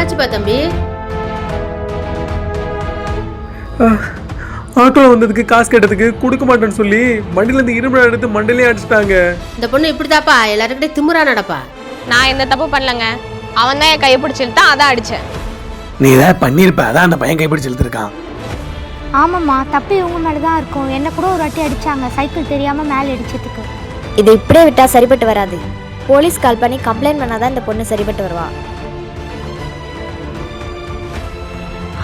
என்னாச்சுப்பா தம்பி? ஆட்டோல வந்ததுக்கு காசு கேட்டதுக்கு கொடுக்க மாட்டேன்னு சொல்லி வண்டியில இருந்து இரும்பு எடுத்து மண்டையிலே அடிச்சிட்டாங்க. இந்த பொண்ணு இப்படிதாப்பா எல்லாருக்கிட்டே திமிரா நடப்பா. நான் எந்த தப்பு பண்ணலங்க. அவன் தான் என் கையை பிடிச்சிருத்தான், அதான் அடிச்சேன். நீ ஏதாவது பண்ணிருப்ப, அதான் அந்த பையன் கைப்பிடிச்சு இழுத்துருக்கான். ஆமாம்மா, தப்பு இவங்க மேலே தான் இருக்கும். என்ன கூட ஒரு வாட்டி அடிச்சாங்க, சைக்கிள் தெரியாமல் மேலே அடிச்சதுக்கு. இதை இப்படியே விட்டா சரிப்பட்டு வராது. போலீஸ் கால் பண்ணி கம்ப்ளைண்ட் பண்ணாதான் இந்த பொண்ணு சரிப்பட்டு வருவா.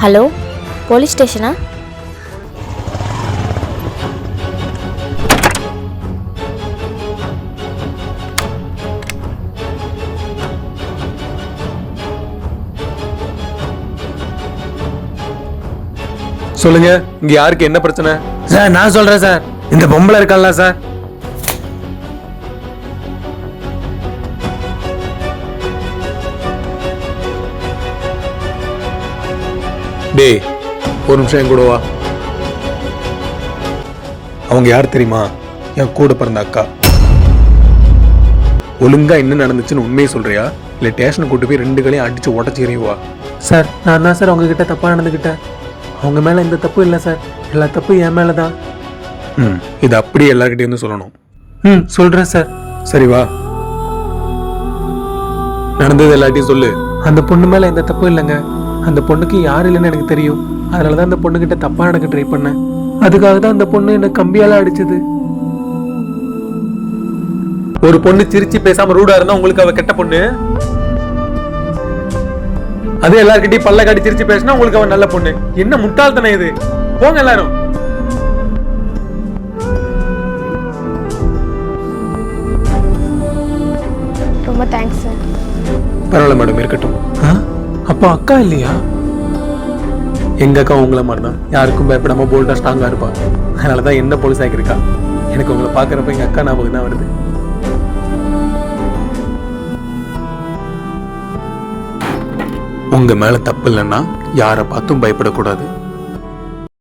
ஹலோ, போலீஸ் ஸ்டேஷனா? சொல்லுங்க, இங்க யாருக்கு என்ன பிரச்சனை? சார் நான் சொல்றேன் சார், இந்த பொம்பளை இருக்கல்ல சார். டேய் ஒரு நிமிஷம் என் கூட வா. அவங்க யார் தெரியுமா? என் கூட பிறந்த அக்கா. ஒழுங்கா என்ன நடந்துச்சுன்னு உண்மையை சொல்றியா, இல்லை ஸ்டேஷனுக்கு கூட்டு போய் 2 களையும் அடிச்சு உடச்சி எறிவா? சார் நான் தான் சார் அவங்க கிட்ட தப்பா நடந்துக்கிட்டேன். அவங்க மேல எந்த தப்பு இல்லை சார், எல்லா தப்பும் என் மேலதான். இது அப்படியே எல்லார்கிட்டையும் வந்து சொல்லணும். சொல்றேன் சார். சரி வா, நடந்தது எல்லாத்தையும் சொல்லு. அந்த பொண்ணு மேல எந்த தப்பும் இல்லைங்க. அந்த பொண்ணுக்கு யாரு இல்லைன்னு எனக்கு தெரியும். அதனாலதான் அந்த பொண்ணு கிட்ட தப்பா நடக்க ட்ரை பண்ணேன். அதுக்காக தான் அந்த பொண்ணு என்ன கம்பியால அடிச்சது. ஒரு பொண்ணு சிரிச்சு பேசாம ரூடா இருந்தா உங்களுக்கு அவ கெட்ட பொண்ணு. அதே எல்லார்கிட்டயும் பல்ல காட்டி சிரிச்சு பேசினா உங்களுக்கு அவன் நல்ல பொண்ணு. என்ன முட்டாள்தனம் இது? போங்க எல்லாரும். ரொம்ப தேங்க்ஸ் சார். பரவாயில்ல மேடம், இருக்கட்டும். அப்பா அக்கா இல்லையா? எங்க அக்கா உங்களை மாதிரி தான், யாருக்கும் பயப்படாம போல்டா ஸ்ட்ராங்கா இருப்பா. அதனாலதான் என்ன போலீஸ் ஆகிருக்கா. எனக்கு உங்களை பாக்குறப்ப எங்க அக்கா ஞாபகம் தான் வருது. உங்க மேல தப்பு இல்லைன்னா யாரை பார்த்தும் பயப்படக்கூடாது.